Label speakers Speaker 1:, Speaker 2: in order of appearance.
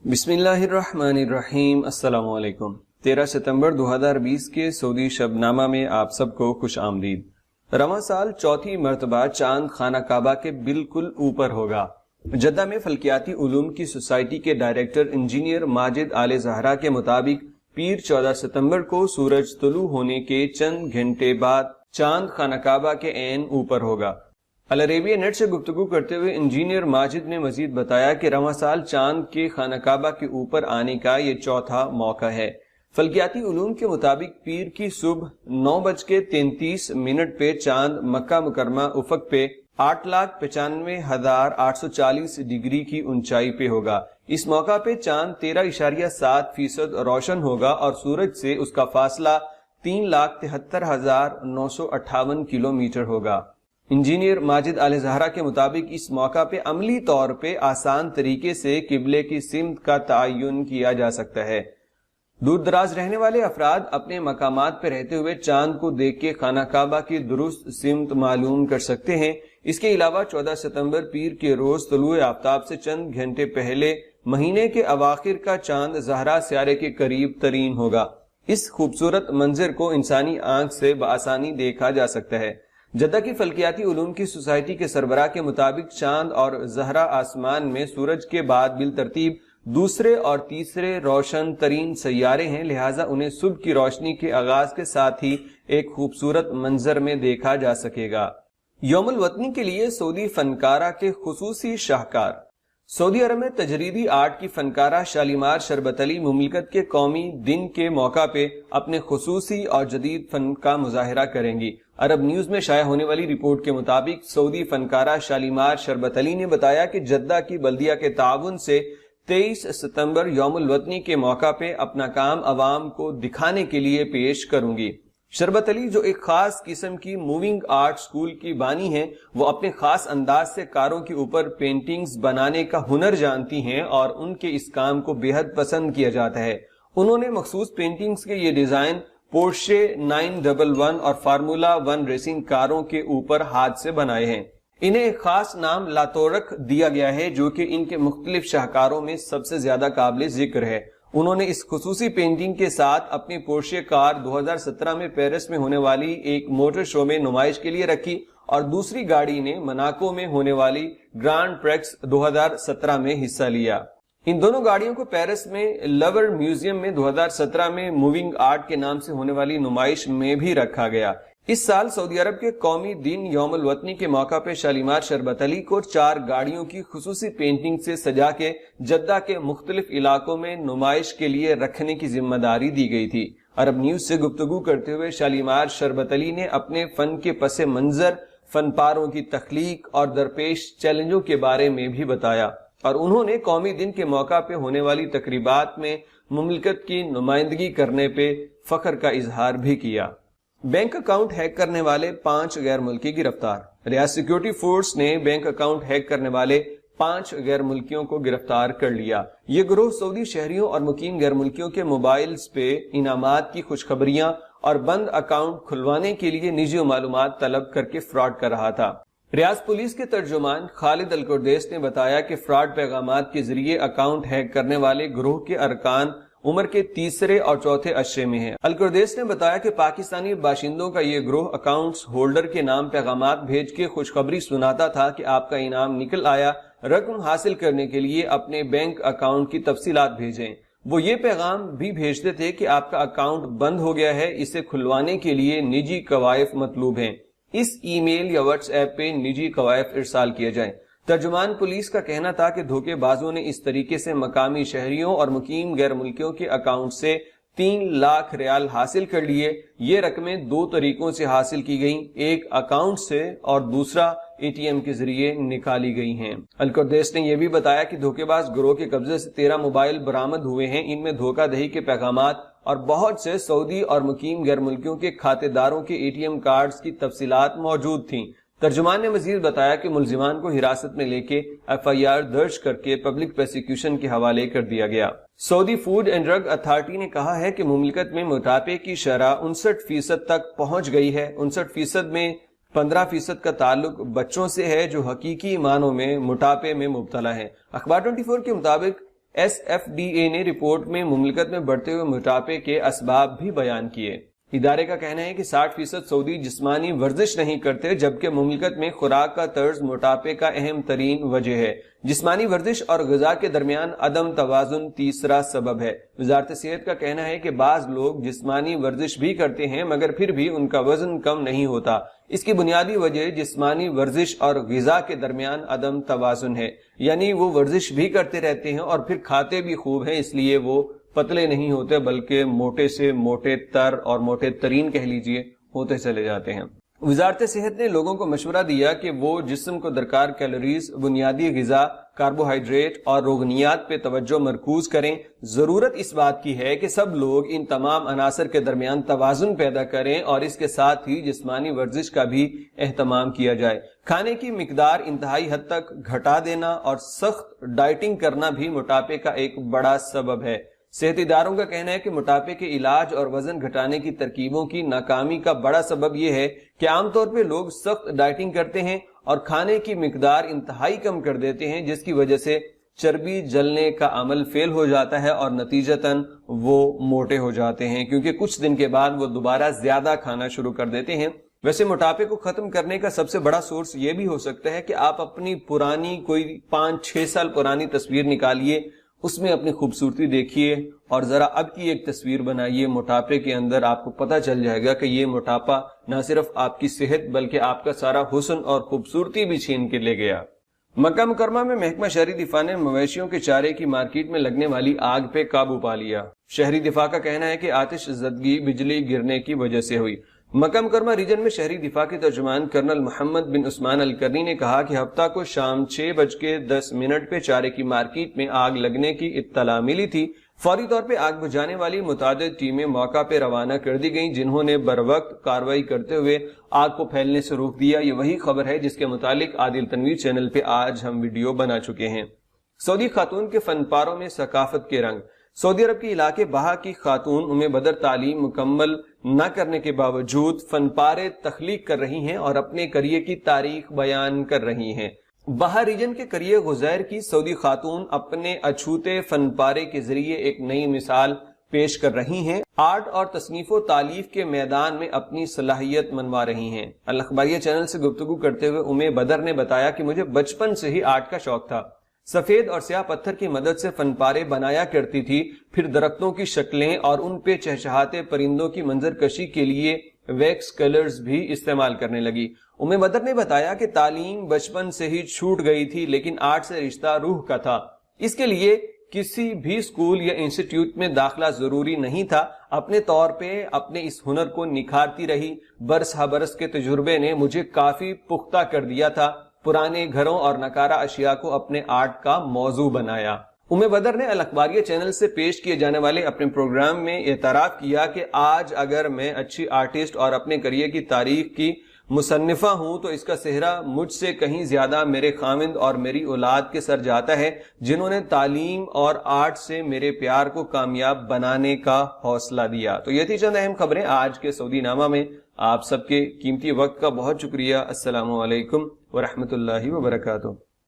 Speaker 1: بسم اللہ الرحمن الرحیم۔ السلام علیکم۔ 13 ستمبر 2020 کے سعودی شب نامہ میں آپ سب کو خوش آمدید۔ رواں سال چوتھی مرتبہ چاند خانہ کعبہ کے بالکل اوپر ہوگا۔ جدہ میں فلکیاتی علوم کی سوسائٹی کے ڈائریکٹر انجینئر ماجد آل زہرا کے مطابق پیر 14 ستمبر کو سورج طلوع ہونے کے چند گھنٹے بعد چاند خانہ کعبہ کے عین اوپر ہوگا۔ العربیہ نیٹ سے گفتگو کرتے ہوئے انجینئر ماجد نے مزید بتایا کہ رواں سال چاند کے خانہ کعبہ کے اوپر آنے کا یہ چوتھا موقع ہے۔ فلکیاتی علوم کے مطابق پیر کی صبح 9:33 پہ چاند مکہ مکرمہ افق پہ 8,95,840 ڈگری کی اونچائی پہ ہوگا۔ اس موقع پہ چاند 13.7% روشن ہوگا اور سورج سے اس کا فاصلہ 3,73,958 کلومیٹر ہوگا۔ انجینئر ماجد آل زہرا کے مطابق اس موقع پہ عملی طور پہ آسان طریقے سے قبلے کی سمت کا تعین کیا جا سکتا ہے۔ دور دراز رہنے والے افراد اپنے مقامات پہ رہتے ہوئے چاند کو دیکھ کے خانہ کعبہ کی درست سمت معلوم کر سکتے ہیں۔ اس کے علاوہ 14 ستمبر پیر کے روز طلوع آفتاب سے چند گھنٹے پہلے مہینے کے اواخر کا چاند زہرا سیارے کے قریب ترین ہوگا۔ اس خوبصورت منظر کو انسانی آنکھ سے بآسانی دیکھا جا سکتا ہے۔ جدہ کی فلکیاتی علوم کی سوسائٹی کے سربراہ کے مطابق چاند اور زہرا آسمان میں سورج کے بعد بالترتیب دوسرے اور تیسرے روشن ترین سیارے ہیں، لہٰذا انہیں صبح کی روشنی کے آغاز کے ساتھ ہی ایک خوبصورت منظر میں دیکھا جا سکے گا۔ یوم الوطنی کے لیے سعودی فنکارہ کے خصوصی شاہکار۔ سعودی عرب میں تجریدی آرٹ کی فنکارہ شالیمار شربت علی مملکت کے قومی دن کے موقع پہ اپنے خصوصی اور جدید فن کا مظاہرہ کریں گی۔ عرب نیوز میں شائع ہونے والی رپورٹ کے مطابق سعودی فنکارہ شالیمار شربت علی نے بتایا کہ جدہ کی بلدیہ کے تعاون سے 23 ستمبر یوم الوطنی کے موقع پہ اپنا کام عوام کو دکھانے کے لیے پیش کروں گی۔ شربت علی جو ایک خاص قسم کی موونگ آرٹ سکول کی بانی ہیں، وہ اپنے خاص انداز سے کاروں کے اوپر پینٹنگز بنانے کا ہنر جانتی ہیں اور ان کے اس کام کو بے حد پسند کیا جاتا ہے۔ انہوں نے مخصوص پینٹنگز کے یہ ڈیزائن پورشے 911 اور فارمولا 1 ریسنگ کاروں کے اوپر ہاتھ سے بنائے ہیں۔ انہیں ایک خاص نام لاتورک دیا گیا ہے جو کہ ان کے مختلف شاہکاروں میں سب سے زیادہ قابل ذکر ہے۔ انہوں نے اس خصوصی پینٹنگ کے ساتھ اپنی پورشے کار 2017 میں پیرس میں ہونے والی ایک موٹر شو میں نمائش کے لیے رکھی اور دوسری گاڑی نے مناکو میں ہونے والی گرانڈ پریکس 2017 میں حصہ لیا۔ ان دونوں گاڑیوں کو پیرس میں لور میوزیم میں 2017 میں موونگ آرٹ کے نام سے ہونے والی نمائش میں بھی رکھا گیا۔ اس سال سعودی عرب کے قومی دن یوم الوطنی کے موقع پہ شالیمار شربت علی کو 4 گاڑیوں کی خصوصی پینٹنگ سے سجا کے جدہ کے مختلف علاقوں میں نمائش کے لیے رکھنے کی ذمہ داری دی گئی تھی۔ عرب نیوز سے گفتگو کرتے ہوئے شالیمار شربت علی نے اپنے فن کے پس منظر، فن پاروں کی تخلیق اور درپیش چیلنجوں کے بارے میں بھی بتایا، اور انہوں نے قومی دن کے موقع پہ ہونے والی تقریبات میں مملکت کی نمائندگی کرنے پہ فخر کا اظہار بھی کیا۔ بینک اکاؤنٹ ہیک کرنے والے 5 غیر ملکی گرفتار۔ ریاض سیکیورٹی فورس نے بینک اکاؤنٹ ہیک کرنے والے 5 غیر ملکیوں کو گرفتار کر لیا۔ یہ گروہ سعودی شہریوں اور مقیم غیر ملکیوں کے موبائلز پہ انعامات کی خوشخبریاں اور بند اکاؤنٹ کھلوانے کے لیے نجی معلومات طلب کر کے فراڈ کر رہا تھا۔ ریاض پولیس کے ترجمان خالد القردیس نے بتایا کہ فراڈ پیغامات کے ذریعے اکاؤنٹ ہیک کرنے والے گروہ کے ارکان عمر کے 3 اور 4 عشرے میں ہیں۔ القردیس نے بتایا کہ پاکستانی باشندوں کا یہ گروہ اکاؤنٹس ہولڈر کے نام پیغامات بھیج کے خوشخبری سناتا تھا کہ آپ کا انعام نکل آیا، رقم حاصل کرنے کے لیے اپنے بینک اکاؤنٹ کی تفصیلات بھیجیں۔ وہ یہ پیغام بھی بھیجتے تھے کہ آپ کا اکاؤنٹ بند ہو گیا ہے، اسے کھلوانے کے لیے نجی کوائف مطلوب ہیں۔ اس ای میل یا واٹس ایپ پہ نجی کوائف ارسال کیے جائیں۔ ترجمان پولیس کا کہنا تھا کہ دھوکے بازوں نے اس طریقے سے مقامی شہریوں اور مقیم غیر ملکیوں کے اکاؤنٹ سے 3 لاکھ ریال حاصل کر لیے۔ یہ رقمیں 2 طریقوں سے حاصل کی گئیں، ایک اکاؤنٹ سے اور دوسرا ATM کے ذریعے نکالی گئی ہیں۔ القردیس نے یہ بھی بتایا کہ دھوکے باز گروہ کے قبضے سے 13 موبائل برآمد ہوئے ہیں۔ ان میں دھوکہ دہی کے پیغامات اور بہت سے سعودی اور مقیم غیر ملکیوں کے کھاتے داروں کے ATM کارڈز کی تفصیلات موجود تھیں۔ ترجمان نے مزید بتایا کہ ملزمان کو حراست میں لے کے FIR درج کر کے پبلک پروسیکیوشن کے حوالے کر دیا گیا۔ سعودی فوڈ اینڈ ڈرگ اتھارٹی نے کہا ہے کہ مملکت میں موٹاپے کی شرح 59% تک پہنچ گئی ہے۔ 59% میں 15% کا تعلق بچوں سے ہے جو حقیقی معنوں میں موٹاپے میں مبتلا ہیں۔ اخبار 24 کے مطابق SFDA نے رپورٹ میں مملکت میں بڑھتے ہوئے موٹاپے کے اسباب بھی بیان کیے۔ ادارے کا کہنا ہے کہ 60% سعودی جسمانی ورزش نہیں کرتے، جبکہ مملکت میں خوراک کا طرز موٹاپے کا اہم ترین وجہ ہے۔ جسمانی ورزش اور غذا کے درمیان عدم توازن تیسرا سبب ہے۔ وزارت صحت کا کہنا ہے کہ بعض لوگ جسمانی ورزش بھی کرتے ہیں مگر پھر بھی ان کا وزن کم نہیں ہوتا۔ اس کی بنیادی وجہ جسمانی ورزش اور غذا کے درمیان عدم توازن ہے، یعنی وہ ورزش بھی کرتے رہتے ہیں اور پھر کھاتے بھی خوب ہیں، اس لیے وہ پتلے نہیں ہوتے بلکہ موٹے سے موٹے تر اور موٹے ترین کہہ لیجئے ہوتے چلے جاتے ہیں۔ وزارت صحت نے لوگوں کو مشورہ دیا کہ وہ جسم کو درکار کیلوریز، بنیادی غذا، کاربوہائیڈریٹ اور روغنیات پہ توجہ مرکوز کریں۔ ضرورت اس بات کی ہے کہ سب لوگ ان تمام عناصر کے درمیان توازن پیدا کریں اور اس کے ساتھ ہی جسمانی ورزش کا بھی اہتمام کیا جائے۔ کھانے کی مقدار انتہائی حد تک گھٹا دینا اور سخت ڈائٹنگ کرنا بھی موٹاپے کا ایک بڑا سبب ہے۔ صحت اداروں کا کہنا ہے کہ موٹاپے کے علاج اور وزن گھٹانے کی ترکیبوں کی ناکامی کا بڑا سبب یہ ہے کہ عام طور پہ لوگ سخت ڈائٹنگ کرتے ہیں اور کھانے کی مقدار انتہائی کم کر دیتے ہیں، جس کی وجہ سے چربی جلنے کا عمل فیل ہو جاتا ہے اور نتیجتاً وہ موٹے ہو جاتے ہیں، کیونکہ کچھ دن کے بعد وہ دوبارہ زیادہ کھانا شروع کر دیتے ہیں۔ ویسے موٹاپے کو ختم کرنے کا سب سے بڑا سورس یہ بھی ہو سکتا ہے کہ آپ اپنی پرانی کوئی 5-6 سال پرانی تصویر نکالیے، اس میں اپنی خوبصورتی دیکھیے اور ذرا اب کی ایک تصویر بنائیے موٹاپے کے اندر۔ آپ کو پتہ چل جائے گا کہ یہ موٹاپا نہ صرف آپ کی صحت بلکہ آپ کا سارا حسن اور خوبصورتی بھی چھین کے لے گیا۔ مکہ مکرمہ میں محکمہ شہری دفاع نے مویشیوں کے چارے کی مارکیٹ میں لگنے والی آگ پہ قابو پا لیا۔ شہری دفاع کا کہنا ہے کہ آتش زدگی بجلی گرنے کی وجہ سے ہوئی۔ مکہ مکرمہ ریجن میں شہری دفاع کے ترجمان کرنل محمد بن عثمان الکرنی نے کہا کہ ہفتہ کو شام 6:10 پہ چارے کی مارکیٹ میں آگ لگنے کی اطلاع ملی تھی۔ فوری طور پہ آگ بجھانے والی متعدد ٹیمیں موقع پہ روانہ کر دی گئیں، جنہوں نے بروقت کارروائی کرتے ہوئے آگ کو پھیلنے سے روک دیا۔ یہ وہی خبر ہے جس کے متعلق عادل تنویر چینل پہ آج ہم ویڈیو بنا چکے ہیں۔ سعودی خاتون کے فن پاروں میں ثقافت کے رنگ۔ سعودی عرب کے علاقے بہا کی خاتون بدر تعلیم مکمل نہ کرنے کے باوجود فن پارے تخلیق کر رہی ہیں اور اپنے کریے کی تاریخ بیان کر رہی ہیں۔ بہا ریجن کے کریے غزیر کی سعودی خاتون اپنے اچھوتے فن پارے کے ذریعے ایک نئی مثال پیش کر رہی ہیں، آرٹ اور تصنیف و تالیف کے میدان میں اپنی صلاحیت منوا رہی ہیں۔ الاخباریہ چینل سے گفتگو کرتے ہوئے بدر نے بتایا کہ مجھے بچپن سے ہی آرٹ کا شوق تھا، سفید اور سیاہ پتھر کی مدد سے فن پارے بنایا کرتی تھی، پھر درختوں کی شکلیں اور ان پہ چہچہاتے پرندوں کی منظر کشی کے لیے ویکس کلرز بھی استعمال کرنے لگی۔ بدر نے بتایا کہ تعلیم بچپن سے ہی چھوٹ گئی تھی، لیکن آرٹ سے رشتہ روح کا تھا۔ اس کے لیے کسی بھی اسکول یا انسٹیٹیوٹ میں داخلہ ضروری نہیں تھا، اپنے طور پہ اپنے اس ہنر کو نکھارتی رہی۔ برس ہا برس کے تجربے نے مجھے کافی پختہ کر دیا تھا، پرانے گھروں اور نکارہ اشیاء کو اپنے آرٹ کا موضوع بنایا۔ بدر نے الاخباریہ چینل سے پیش کیے جانے والے اپنے پروگرام میں اعتراف کیا کہ آج اگر میں اچھی آرٹسٹ اور اپنے کریئر کی تاریخ کی مصنفہ ہوں تو اس کا سہرا مجھ سے کہیں زیادہ میرے خاوند اور میری اولاد کے سر جاتا ہے، جنہوں نے تعلیم اور آرٹ سے میرے پیار کو کامیاب بنانے کا حوصلہ دیا۔ تو یہ تھی چند اہم خبریں آج کے سعودی نامہ میں۔ آپ سب کے قیمتی وقت کا بہت شکریہ۔ السلام علیکم ورحمۃ اللہ وبرکاتہ۔